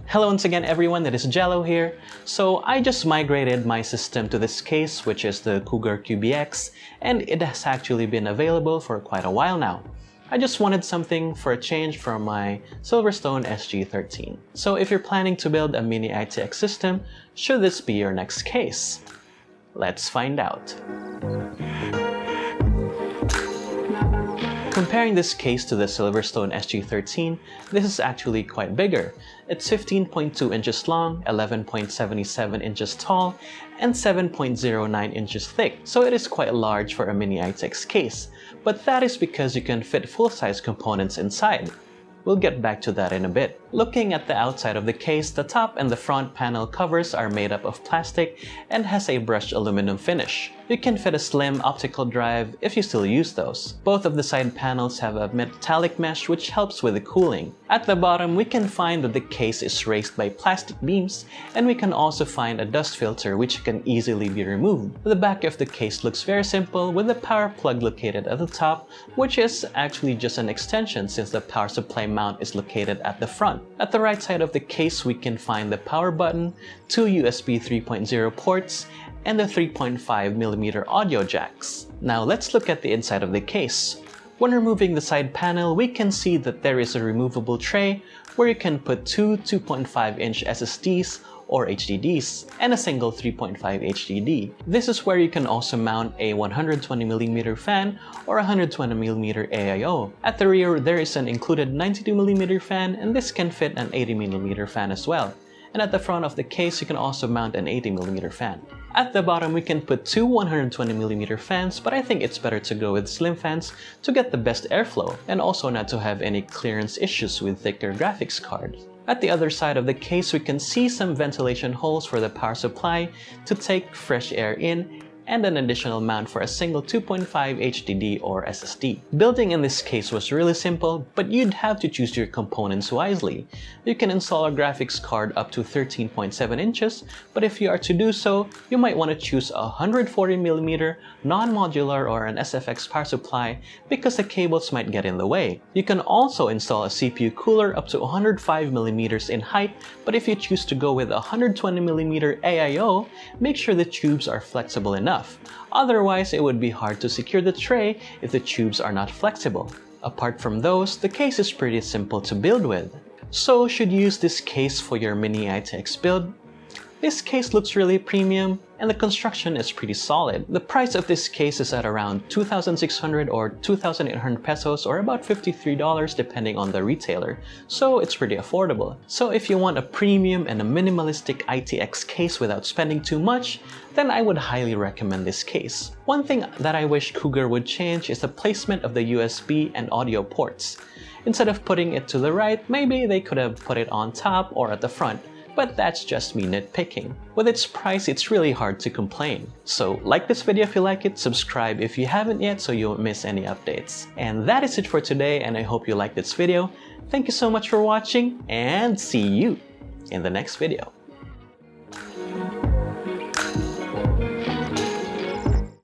Hello once again everyone, it is Jello here. So I just migrated my system to this case, which is the Cougar QBX, and it has actually been available for quite a while now. I just wanted something for a change from my Silverstone SG13. So if you're planning to build a mini-itx system, should this be your next case? Let's find out. Comparing this case to the Silverstone SG13, this is actually quite bigger. It's 15.2 inches long, 11.77 inches tall, and 7.09 inches thick, so it is quite large for a mini-itx case. But that is because you can fit full-size components inside. We'll get back to that in a bit. Looking at the outside of the case, the top and the front panel covers are made up of plastic and has a brushed aluminum finish. You can fit a slim optical drive if you still use those. Both of the side panels have a metallic mesh which helps with the cooling. At the bottom, we can find that the case is raised by plastic beams, and we can also find a dust filter which can easily be removed. The back of the case looks very simple with the power plug located at the top, which is actually just an extension since the power supply mount is located at the front. At the right side of the case, we can find the power button, two USB 3.0 ports, and the 3.5mm audio jacks. Now let's look at the inside of the case. When removing the side panel, we can see that there is a removable tray where you can put two 2.5-inch SSDs or HDDs and a single 3.5 HDD. This is where you can also mount a 120mm fan or 120mm AIO. At the rear, there is an included 92mm fan, and this can fit an 80mm fan as well. And at the front of the case, you can also mount an 80mm fan. At the bottom, we can put two 120mm fans, but I think it's better to go with slim fans to get the best airflow and also not to have any clearance issues with thicker graphics cards. At the other side of the case, we can see some ventilation holes for the power supply to take fresh air in, and an additional mount for a single 2.5 HDD or SSD. Building in this case was really simple, but you'd have to choose your components wisely. You can install a graphics card up to 13.7 inches, but if you are to do so, you might want to choose a 140mm non-modular or an SFX power supply because the cables might get in the way. You can also install a CPU cooler up to 105mm in height, but if you choose to go with a 120mm AIO, make sure the tubes are flexible enough. Otherwise, it would be hard to secure the tray if the tubes are not flexible. Apart from those, the case is pretty simple to build with. So, should you use this case for your mini-itx build? This case looks really premium, and the construction is pretty solid. The price of this case is at around 2,600 or 2,800 pesos, or about $53 depending on the retailer, so it's pretty affordable. So if you want a premium and a minimalistic ITX case without spending too much, then I would highly recommend this case. One thing that I wish Cougar would change is the placement of the USB and audio ports. Instead of putting it to the right, maybe they could have put it on top or at the front. But that's just me nitpicking. With its price, it's really hard to complain. So like this video if you like it, subscribe if you haven't yet so you won't miss any updates. And that is it for today, and I hope you liked this video. Thank you so much for watching, and see you in the next video.